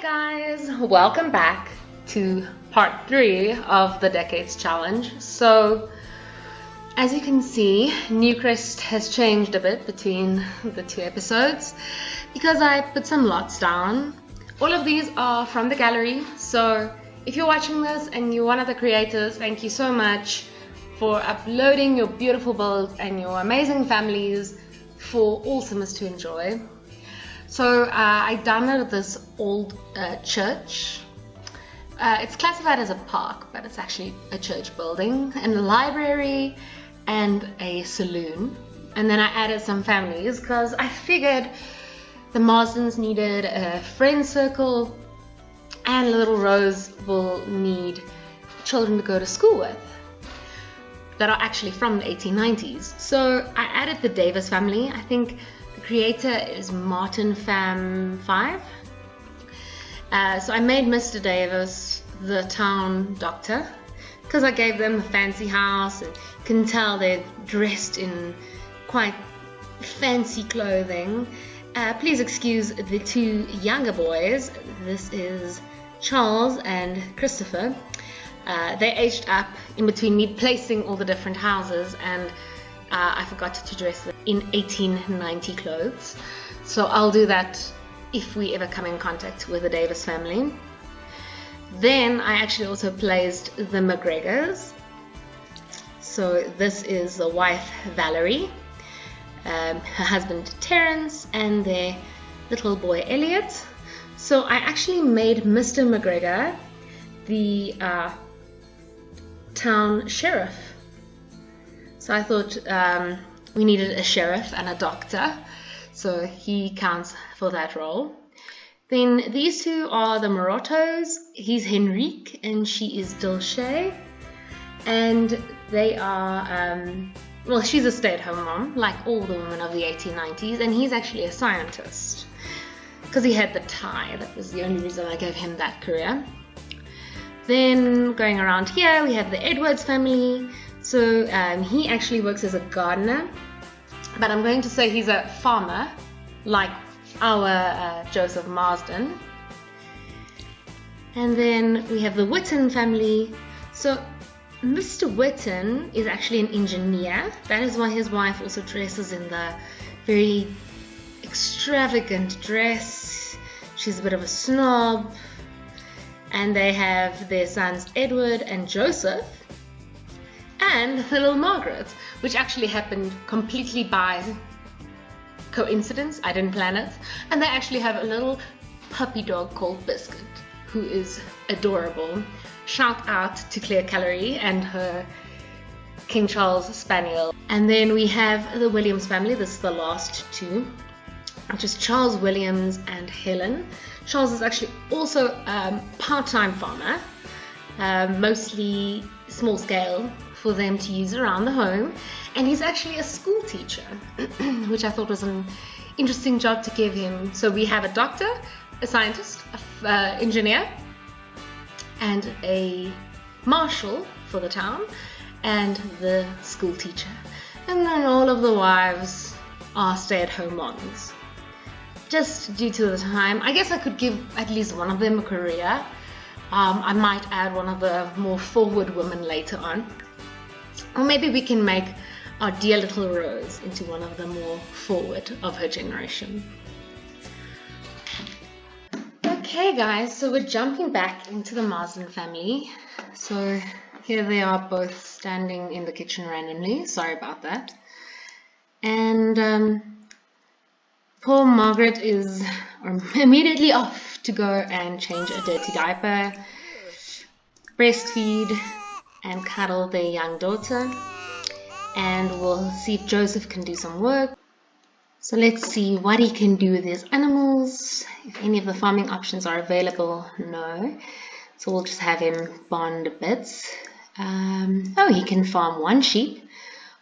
guys, welcome back to part 3 of the Decades Challenge. So as you can see, Newcrest has changed a bit between the 2 episodes because I put some lots down. All of these are from the gallery, so if you're watching this and you're one of the creators, thank you so much for uploading your beautiful builds and your amazing families for all simmers to enjoy. So I downloaded this old church. It's classified as a park, but it's actually a church building, and a library and a saloon. And then I added some families because I figured the Marsdens needed a friend circle and Little Rose will need children to go to school with that are actually from the 1890s. So I added the Davis family. I think the creator is Martin Fam 5. So I made Mr. Davis the town doctor because I gave them a fancy house, and you can tell they're dressed in quite fancy clothing. Please excuse the 2 younger boys. This is Charles and Christopher. They aged up in between me placing all the different houses, and I forgot to dress them in 1890 clothes. So I'll do that if we ever come in contact with the Davis family. Then I actually also placed the McGregors. So this is the wife Valerie, her husband Terence, and their little boy Elliot. So I actually made Mr. McGregor the town sheriff. So I thought we needed a sheriff and a doctor, so he counts for that role. Then these 2 are the Morottos. He's Henrique and she is Dulce, and they are well, she's a stay-at-home mom like all the women of the 1890s, and he's actually a scientist because he had the tie. That was the only reason I gave him that career. Then going around here we have the Edwards family. So he actually works as a gardener, but I'm going to say he's a farmer like our Joseph Marsden. And then we have the Witten family. So Mr. Witten is actually an engineer. That is why his wife also dresses in the very extravagant dress. She's a bit of a snob. And they have their sons Edward and Joseph, and little Margaret, which actually happened completely by coincidence. I didn't plan it. And they actually have a little puppy dog called Biscuit, who is adorable. Shout out to Claire Callery and her King Charles Spaniel. And then we have the Williams family. This is the last 2, which is Charles Williams and Helen. Charles is actually also a part-time farmer, mostly small scale for them to use around the home, and he's actually a school teacher, which I thought was an interesting job to give him. So we have a doctor, a scientist, an engineer, and a marshal for the town, and the school teacher. And then all of the wives are stay-at-home moms. Just due to the time, I guess I could give at least one of them a career. I might add one of the more forward women later on. Or maybe we can make our dear little Rose into one of the more forward of her generation. Okay guys, so we're jumping back into the Marsden family. So here they are both standing in the kitchen randomly. Sorry about that. And poor Margaret is immediately off to go and change a dirty diaper, breastfeed, and cuddle their young daughter. And we'll see if Joseph can do some work. So let's see what he can do with his animals. If any of the farming options are available, no. So we'll just have him bond a bit. Oh, he can farm 1 sheep,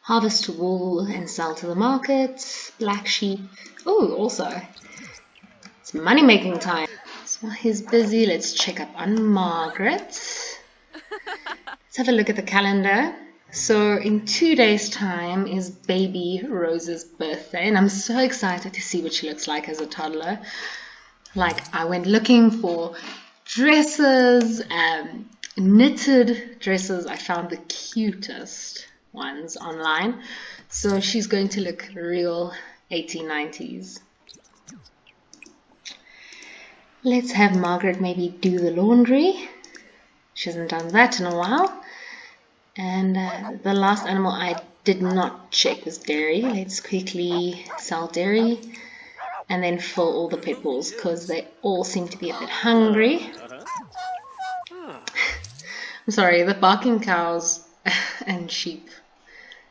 harvest wool and sell to the market, black sheep. Oh, also, it's money making time. So while he's busy, let's check up on Margaret. Let's have a look at the calendar. So in 2 days' time is baby Rose's birthday, and I'm so excited to see what she looks like as a toddler. Like, I went looking for dresses, knitted dresses. I found the cutest ones online. So she's going to look real 1890s. Let's have Margaret maybe do the laundry. She hasn't done that in a while. And the last animal I did not check was dairy. Let's quickly sell dairy and then fill all the pit bulls because they all seem to be a bit hungry. I'm sorry, the barking cows and sheep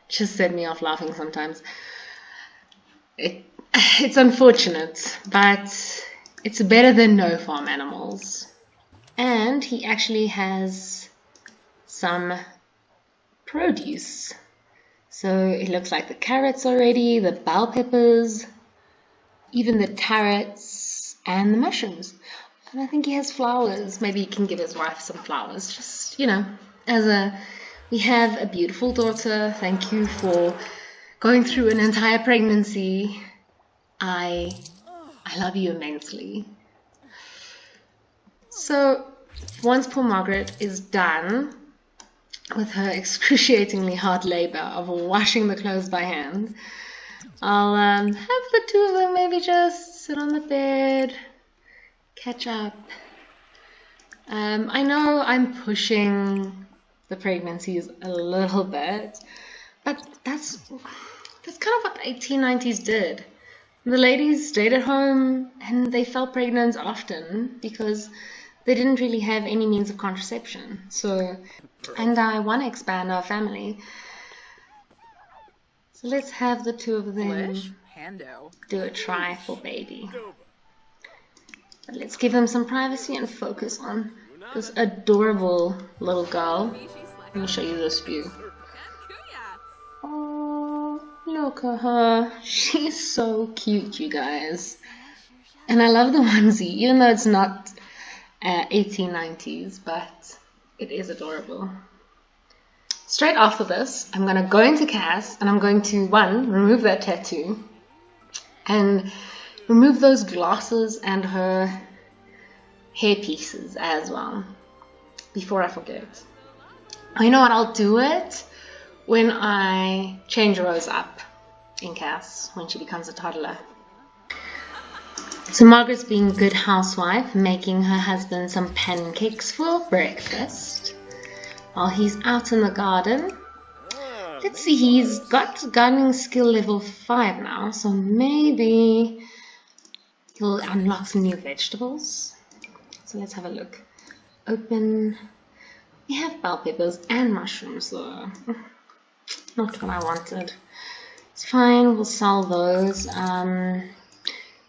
just set me off laughing sometimes. It's unfortunate, but it's better than no farm animals. And he actually has some produce. So it looks like the carrots already, the bell peppers, even the carrots and the mushrooms. And I think he has flowers. Maybe he can give his wife some flowers. Just, you know, we have a beautiful daughter. Thank you for going through an entire pregnancy. I love you immensely. So once poor Margaret is done with her excruciatingly hard labor of washing the clothes by hand, I'll have the two of them maybe just sit on the bed, catch up. I know I'm pushing the pregnancies a little bit, but that's kind of what the 1890s did. The ladies stayed at home and they fell pregnant often because they didn't really have any means of contraception. So, and I want to expand our family. So let's have the two of them do a try for baby. But let's give them some privacy and focus on this adorable little girl. Let me show you this view. Oh, look at her. She's so cute, you guys. And I love the onesie, even though it's not 1890s, but it is adorable. Straight after this, I'm going to go into Cass and I'm going to, one, remove that tattoo and remove those glasses and her hair pieces as well, before I forget. You know what, I'll do it when I change Rose up in Cass, when she becomes a toddler. So Margaret's being a good housewife, making her husband some pancakes for breakfast while he's out in the garden. Let's see, he's got gardening skill level 5 now, so maybe he'll unlock some new vegetables. So let's have a look. Open. We have bell peppers and mushrooms though. Not what I wanted. It's fine, we'll sell those.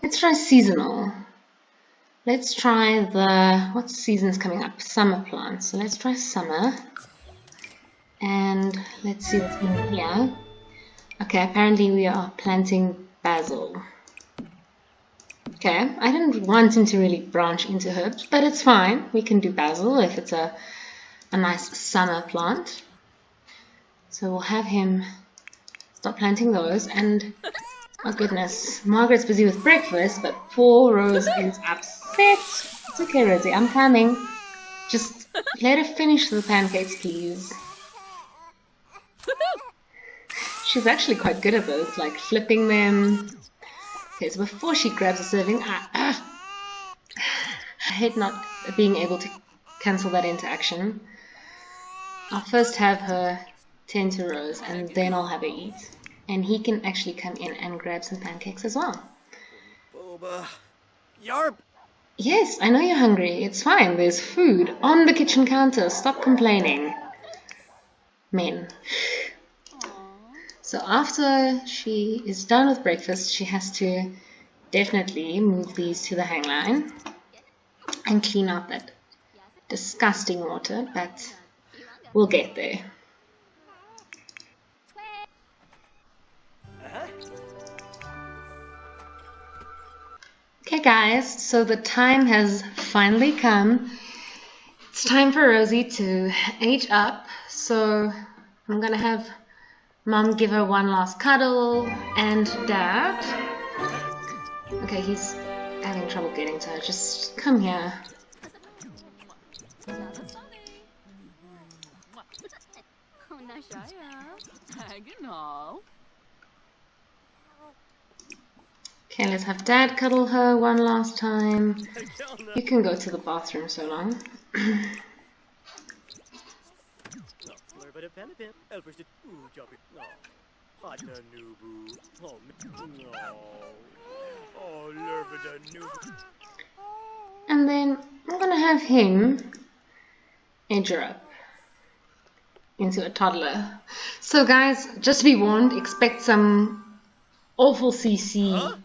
Let's try seasonal. Let's try what season's coming up? Summer plants. So let's try summer. And let's see what's in here. Okay, apparently we are planting basil. Okay, I didn't want him to really branch into herbs, but it's fine. We can do basil if it's a nice summer plant. So we'll have him start planting those. And oh goodness, Margaret's busy with breakfast, but poor Rose is upset. It's okay, Rosie, I'm coming. Just let her finish the pancakes, please. She's actually quite good at this, like flipping them. Okay, so before she grabs a serving, I hate not being able to cancel that into action. I'll first have her tend to Rose, and then I'll have her eat. And he can actually come in and grab some pancakes as well. Boba. Yarp! Yes, I know you're hungry. It's fine. There's food on the kitchen counter. Stop complaining. Men. So after she is done with breakfast, she has to definitely move these to the hangline and clean out that disgusting water, but we'll get there. Okay guys, so the time has finally come. It's time for Rosie to age up, so I'm gonna have Mom give her one last cuddle, and Dad. Okay, he's having trouble getting to her. Just come here. Okay, let's have Dad cuddle her one last time. You can go to the bathroom so long. And then I'm gonna have him age her up into a toddler. So guys, just to be warned, expect some awful CC. Huh?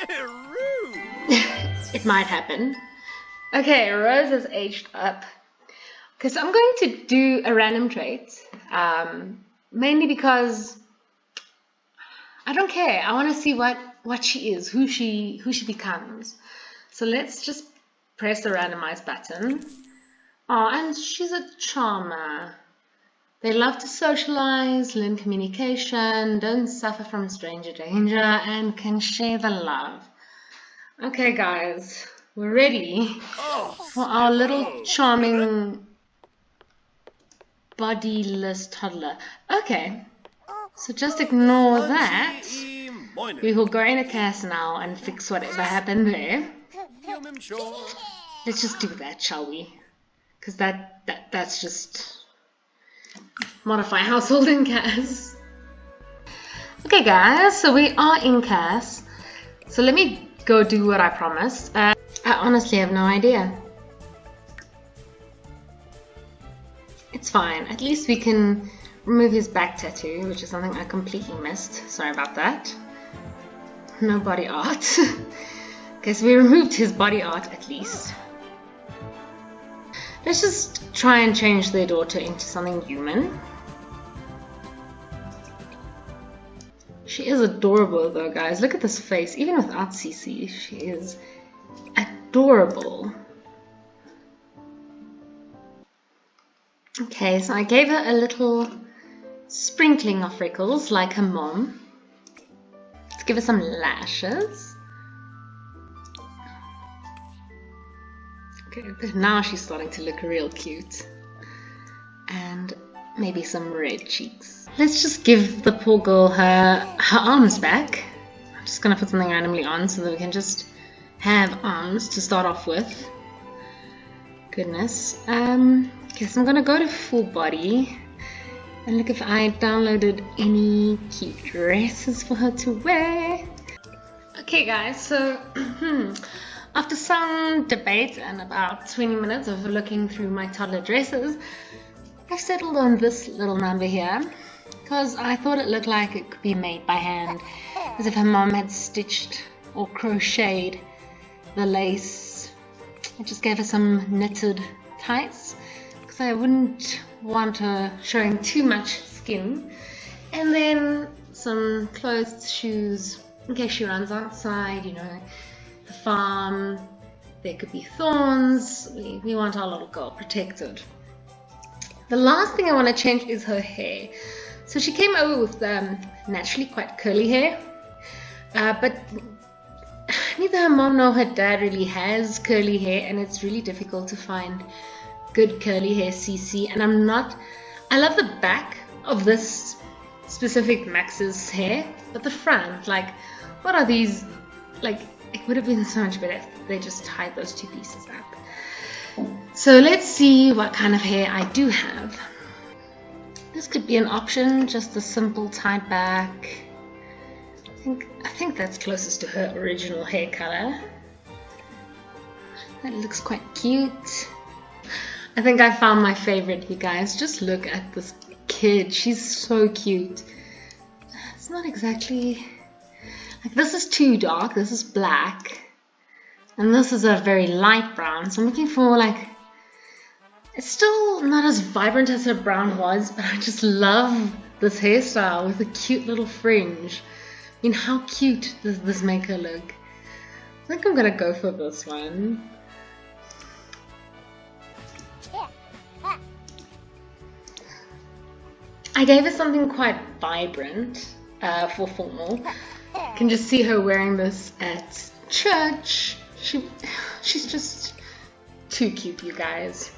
Very rude. It might happen. Okay, Rose has aged up. Because I'm going to do a random trait, mainly because I don't care. I want to see what she is, who she becomes. So let's just press the randomize button. Oh, and she's a charmer. They love to socialize, learn communication, don't suffer from stranger danger, and can share the love. Okay, guys, we're ready for our little charming bodiless toddler. Okay, so just ignore that. We will go in a cast now and fix whatever happened there. Let's just do that, shall we? Because that's just modify household in CAS. Okay guys, so we are in CAS. So let me go do what I promised. I honestly have no idea. It's fine. At least we can remove his back tattoo, which is something I completely missed. Sorry about that. No body art. Okay, so we removed his body art at least. Let's just try and change their daughter into something human. She is adorable though, guys. Look at this face. Even without CC, she is adorable. Okay, so I gave her a little sprinkling of freckles like her mom. Let's give her some lashes. Okay, but now she's starting to look real cute. And maybe some red cheeks. Let's just give the poor girl her arms back. I'm just gonna put something randomly on so that we can just have arms to start off with. Goodness. Okay, so I'm gonna go to full body and look if I downloaded any cute dresses for her to wear. Okay guys, so after some debate and about 20 minutes of looking through my toddler dresses, I've settled on this little number here because I thought it looked like it could be made by hand, as if her mom had stitched or crocheted the lace. I just gave her some knitted tights because I wouldn't want her showing too much skin, and then some closed shoes in case she runs outside, you know, the farm, there could be thorns. We want our little girl protected. The last thing I want to change is her hair. So she came over with naturally quite curly hair, but neither her mom nor her dad really has curly hair, and it's really difficult to find good curly hair CC. And I love the back of this specific Max's hair, but the front, like, what are these, like, it would have been so much better if they just tied those two pieces up. So let's see what kind of hair I do have. This could be an option, just a simple tied back. I think that's closest to her original hair color. That looks quite cute. I think I found my favorite, you guys. Just look at this kid. She's so cute. It's not exactly... like, this is too dark. This is black. And this is a very light brown. So I'm looking for, like... it's still not as vibrant as her brown was, but I just love this hairstyle with a cute little fringe. I mean, how cute does this make her look? I think I'm gonna go for this one. I gave her something quite vibrant for formal. You can just see her wearing this at church, She's just too cute, you guys.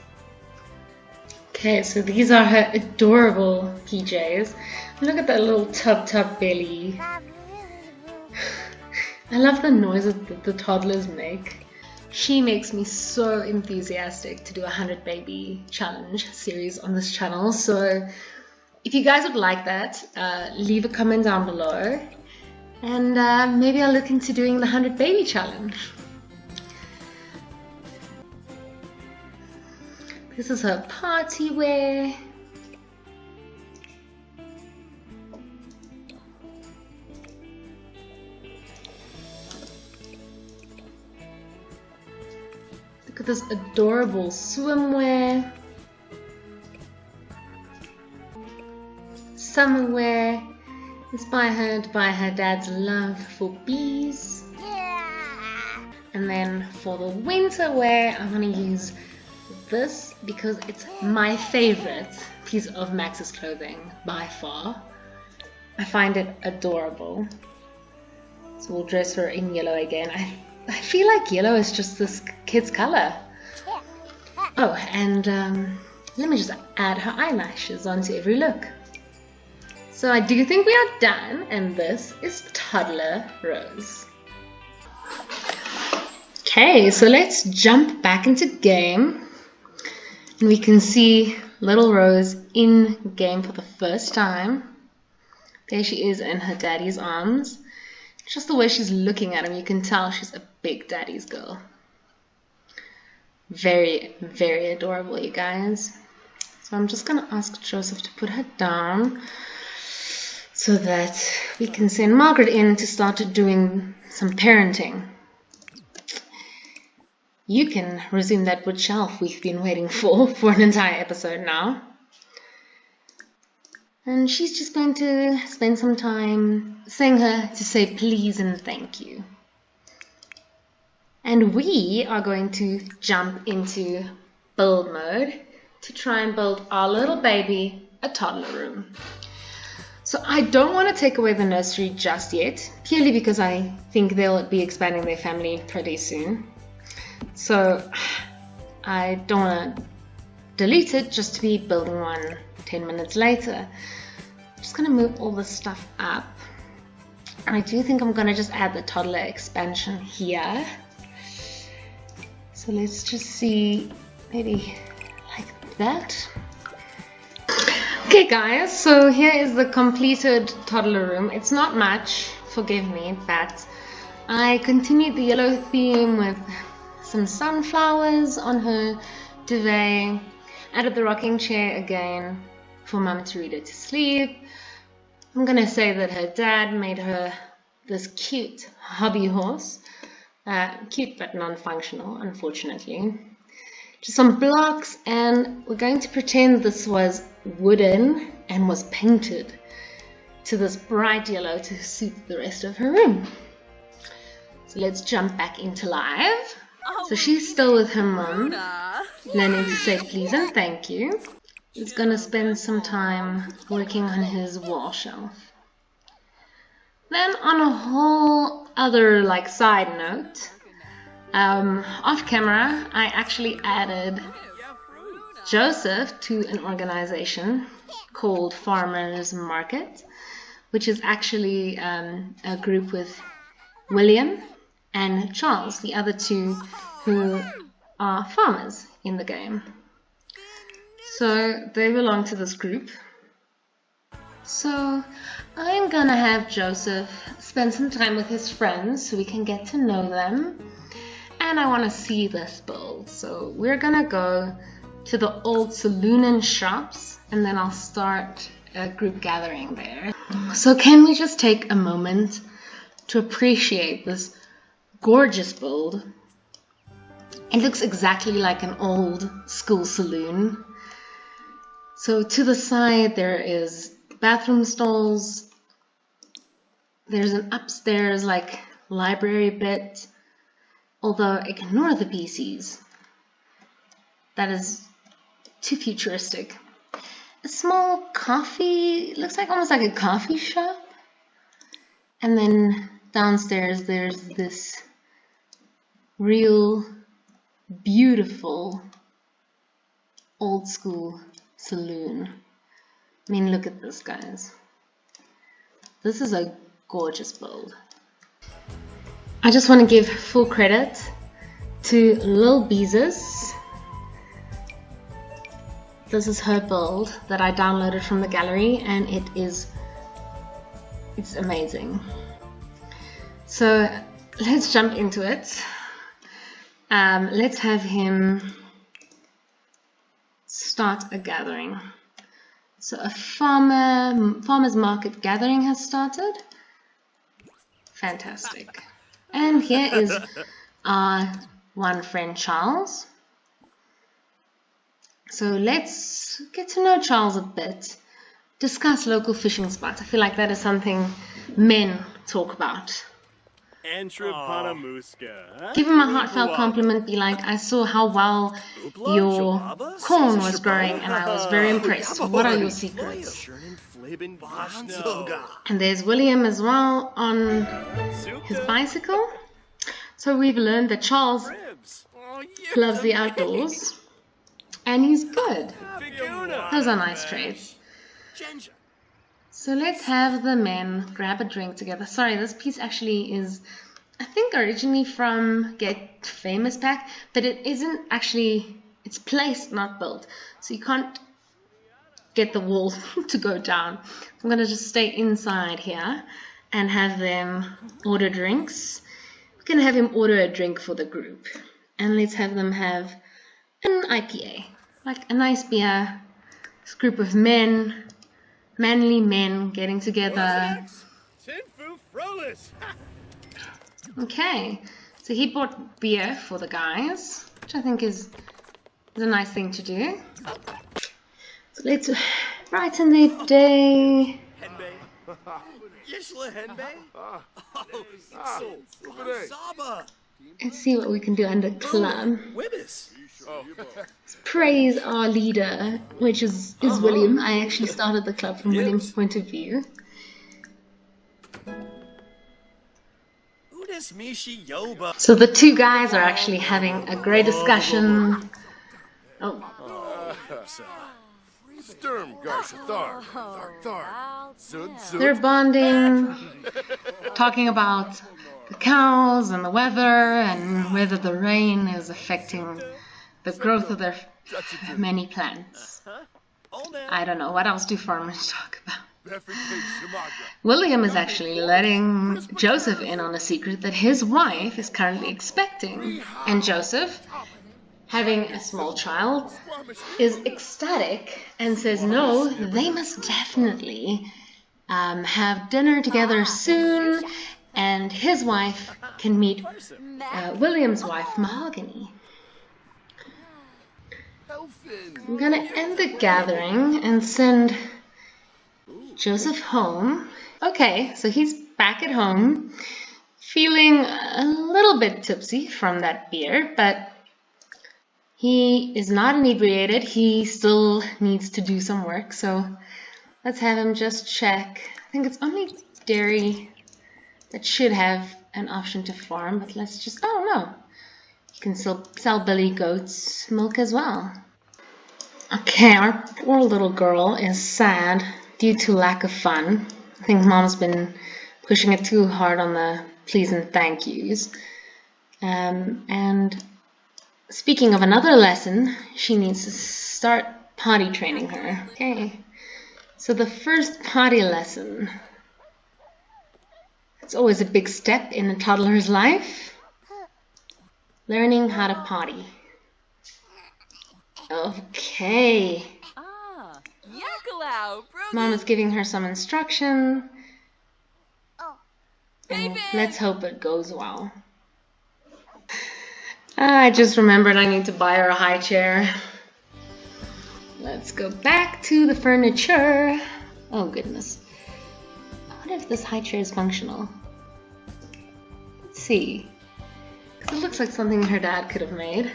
Okay, so these are her adorable PJs. Look at that little tub belly. I love the noises that the toddlers make. She makes me so enthusiastic to do a 100 baby challenge series on this channel. So if you guys would like that, leave a comment down below. And maybe I'll look into doing the 100 baby challenge. This is her party wear. Look at this adorable swimwear. Summer wear, inspired by her dad's love for bees. Yeah. And then for the winter wear, I'm going to use this because it's my favorite piece of Max's clothing by far. I find it adorable. So we'll dress her in yellow again. I feel like yellow is just this kid's color. Oh, and let me just add her eyelashes onto every look. So I do think we are done, and this is Toddler Rose. Okay, so let's jump back into game. And we can see little Rose in game for the first time. There she is in her daddy's arms. Just the way she's looking at him, you can tell she's a big daddy's girl. Very, very adorable, you guys. So I'm just going to ask Joseph to put her down so that we can send Margaret in to start doing some parenting. You can resume that wood shelf we've been waiting for an entire episode now. And she's just going to spend some time saying her to say please and thank you. And we are going to jump into build mode to try and build our little baby a toddler room. So I don't want to take away the nursery just yet, purely because I think they'll be expanding their family pretty soon. So I don't want to delete it just to be building one 10 minutes later. I'm just going to move all this stuff up. And I do think I'm going to just add the toddler expansion here. So let's just see, maybe like that. Okay guys, so here is the completed toddler room. It's not much, forgive me, but I continued the yellow theme with some sunflowers on her duvet, added the rocking chair again for Mum to read it to sleep. I'm gonna say that her dad made her this cute hobby horse, cute but non-functional, unfortunately. Just some blocks, and we're going to pretend this was wooden and was painted to this bright yellow to suit the rest of her room. So let's jump back into live. So she's still with her mum, learning to say please and thank you. He's gonna spend some time working on his wall shelf. Then on a whole other side note, off camera, I actually added Joseph to an organization called Farmers Market, which is actually a group with William and Charles, the other two who are farmers in the game. So they belong to this group. So I'm gonna have Joseph spend some time with his friends so we can get to know them. And I want to see this build. So we're gonna go to the old saloon and shops, and then I'll start a group gathering there. So can we just take a moment to appreciate this gorgeous build? It looks exactly like an old school saloon. So to the side there is bathroom stalls. There's an upstairs library bit. Although ignore the PCs. That is too futuristic. A small coffee, looks like almost like a coffee shop. And then downstairs there's this real beautiful old school saloon. I mean, look at this, guys. This is a gorgeous build. I just want to give full credit to Lil Beezus. This is her build that I downloaded from the gallery, and it's amazing. So let's jump into it. Let's have him start a gathering. So a farmer's market gathering has started. Fantastic. And here is our one friend Charles. So let's get to know Charles a bit. Discuss local fishing spots. I feel like that is something men talk about. Give him a heartfelt compliment. Be like, I saw how well your corn was growing and I was very impressed. What are your secrets? And there's William as well on his bicycle. So we've learned that Charles loves the outdoors and he's good. Those are nice traits. So let's have the men grab a drink together. Sorry, this piece actually is, I think, originally from Get Famous pack, but it isn't actually, it's placed, not built. So you can't get the wall to go down. I'm going to just stay inside here and have them order drinks. We're going to have him order a drink for the group. And let's have them have an IPA, like a nice beer. This group of men, manly men getting together. Okay, so he bought beer for the guys, which I think is a nice thing to do. So let's brighten their day. Let's see what we can do under club. Let's praise our leader, which is William. I actually started the club from William's point of view. So the two guys are actually having a great discussion. They're bonding, talking about the cows and the weather and whether the rain is affecting the growth of their many plants. I don't know, what else do farmers talk about? William is actually letting Joseph in on a secret that his wife is currently expecting. And Joseph, having a small child, is ecstatic and says no, they must definitely have dinner together soon, and his wife can meet William's wife, Mahogany. I'm gonna end the gathering and send Joseph home. Okay, so he's back at home, feeling a little bit tipsy from that beer, but he is not inebriated. He still needs to do some work, so let's have him just check. I think it's only dairy that should have an option to farm, but let's just, oh no, you can still sell Billy Goat's milk as well. Okay, our poor little girl is sad due to lack of fun. I think mom's been pushing it too hard on the please and thank yous. And speaking of another lesson, she needs to start potty training her. Okay, so the first potty lesson. It's always a big step in a toddler's life. Learning how to potty. Okay. Mom is giving her some instruction. And let's hope it goes well. I just remembered I need to buy her a high chair. Let's go back to the furniture. Oh goodness. I wonder if this high chair is functional. Let's see. Because it looks like something her dad could have made.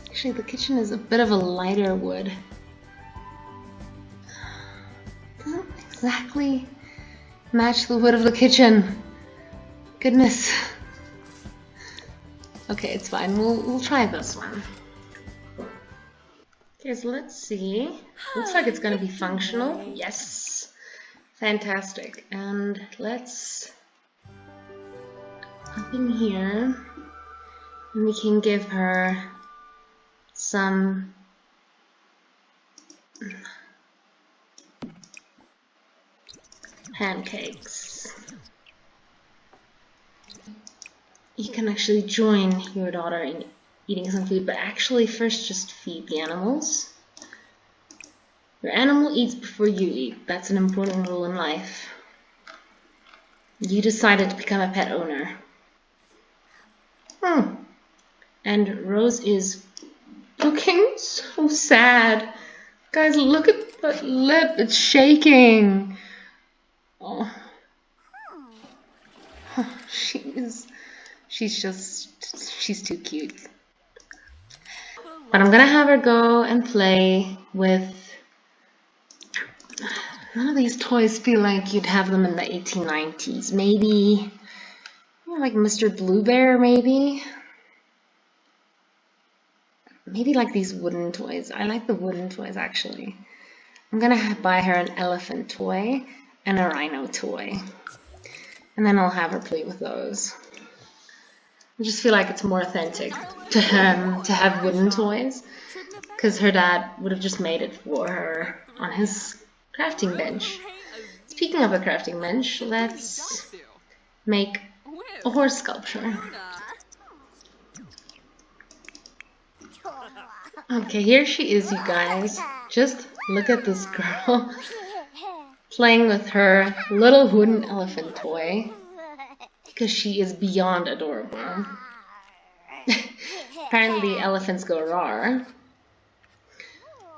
Actually, the kitchen is a bit of a lighter wood. Doesn't exactly match the wood of the kitchen. Goodness. Okay, it's fine. We'll try this one. Okay, so let's see. Looks like it's gonna be functional. Yes. Fantastic. And let's up in here, and we can give her some pancakes. You can actually join your daughter in eating some food, but actually first just feed the animals. Your animal eats before you eat. That's an important rule in life. You decided to become a pet owner. And Rose is looking so sad. Guys, look at that lip. It's shaking. Oh. She's too cute. But I'm gonna have her go and play with, none of these toys feel like you'd have them in the 1890s. Maybe, like Mr. Blue Bear, maybe? Maybe like these wooden toys. I like the wooden toys, actually. I'm gonna buy her an elephant toy and a rhino toy. And then I'll have her play with those. I just feel like it's more authentic to him to have wooden toys, because her dad would have just made it for her on his crafting bench. Speaking of a crafting bench, let's make a horse sculpture. Okay, here she is, you guys. Just look at this girl playing with her little wooden elephant toy, because she is beyond adorable. Apparently elephants go rawr,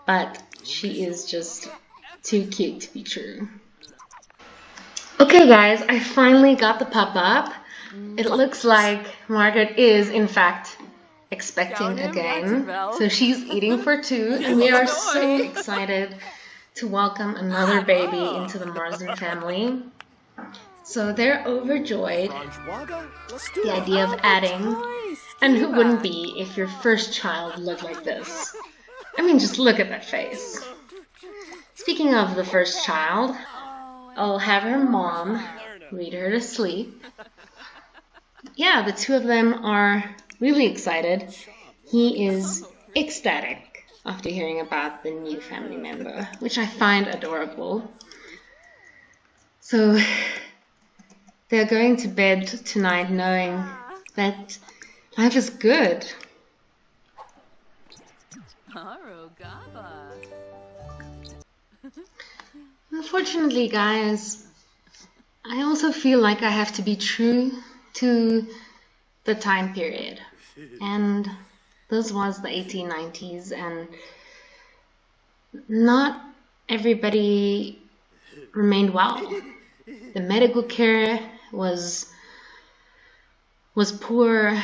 but she is just too cute to be true. Okay guys, I finally got the pup up. It looks like Margaret is in fact expecting again. So she's eating for two, and we are so excited to welcome another baby into the Marsden family. So they're overjoyed. The idea of adding, and who wouldn't be if your first child looked like this? I mean, just look at that face. Speaking of the first child, I'll have her mom read her to sleep. Yeah, the two of them are really excited. He is ecstatic after hearing about the new family member, which I find adorable. So they're going to bed tonight knowing that life is good. Unfortunately, guys, I also feel like I have to be true to the time period. And this was the 1890s, and not everybody remained well. The medical care was poor.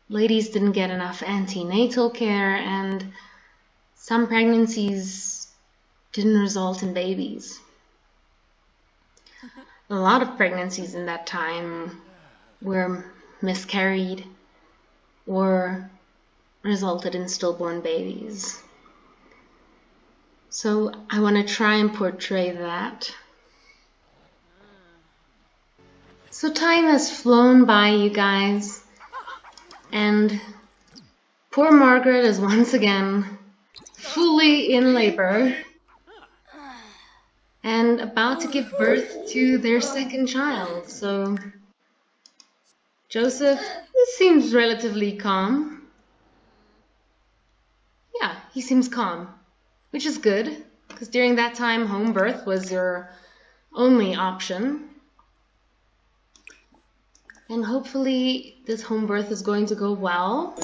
Ladies didn't get enough antenatal care, and some pregnancies didn't result in babies. A lot of pregnancies in that time were miscarried or resulted in stillborn babies. So I want to try and portray that. So time has flown by, you guys, and poor Margaret is once again fully in labor and about to give birth to their second child. So Joseph seems relatively calm. Yeah, he seems calm, which is good, because during that time home birth was your only option. And hopefully this home birth is going to go well,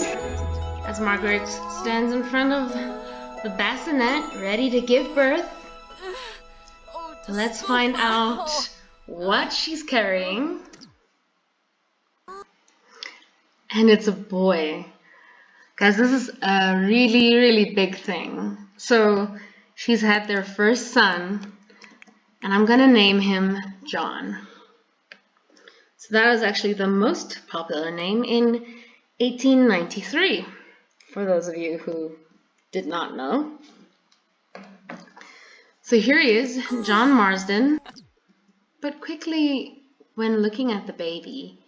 as Margaret stands in front of the bassinet ready to give birth. Let's find out what she's carrying. And it's a boy. Guys, this is a really, really big thing. So she's had their first son, and I'm gonna name him John. So that was actually the most popular name in 1893, for those of you who did not know. So here he is, John Marsden. But quickly, when looking at the baby,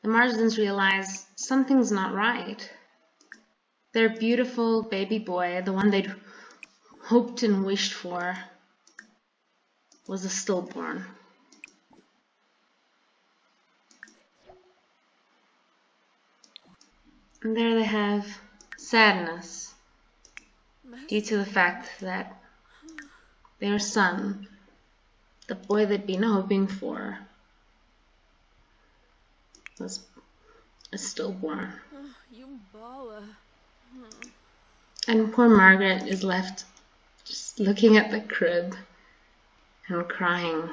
the Marsdens realized something's not right. Their beautiful baby boy, the one they'd hoped and wished for, was a stillborn. And there they have sadness due to the fact that their son, the boy they'd been hoping for, was a stillborn. And poor Margaret is left just looking at the crib and crying.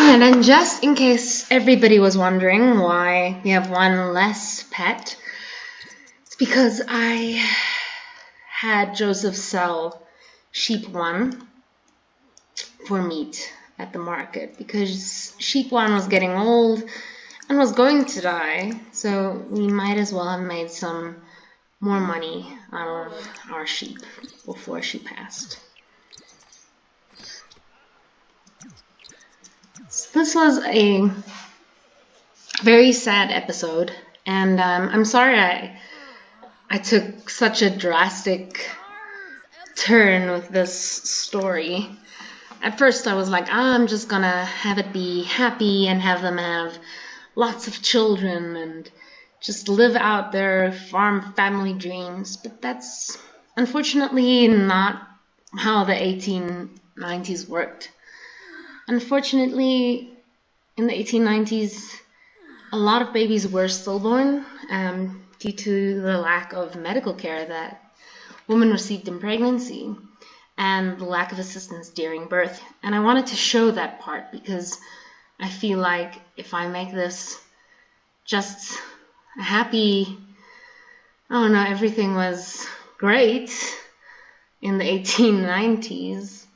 And then, just in case everybody was wondering why we have one less pet, it's because I had Joseph sell sheep 1 for meat at the market, because sheep 1 was getting old and was going to die, so we might as well have made some more money out of our sheep before she passed. So this was a very sad episode, and I'm sorry I took such a drastic turn with this story. At first I was like, I'm just gonna have it be happy and have them have lots of children and just live out their farm family dreams, but that's unfortunately not how the 1890s worked. Unfortunately, in the 1890s, a lot of babies were stillborn due to the lack of medical care that women received in pregnancy and the lack of assistance during birth. And I wanted to show that part because I feel like if I make this just a happy, I don't know, everything was great in the 1890s,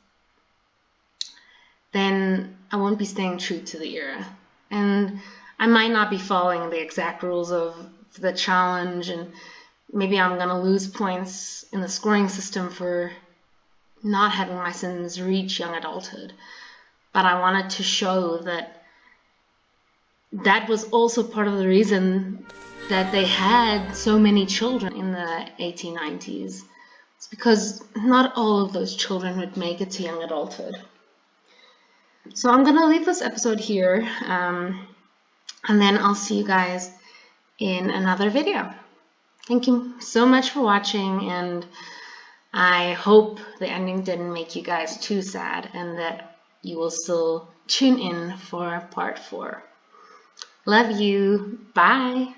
then I won't be staying true to the era. And I might not be following the exact rules of the challenge, and maybe I'm going to lose points in the scoring system for not having my sons reach young adulthood. But I wanted to show that that was also part of the reason that they had so many children in the 1890s. It's because not all of those children would make it to young adulthood. So I'm going to leave this episode here, and then I'll see you guys in another video. Thank you so much for watching, and I hope the ending didn't make you guys too sad and that you will still tune in for part 4. Love you. Bye.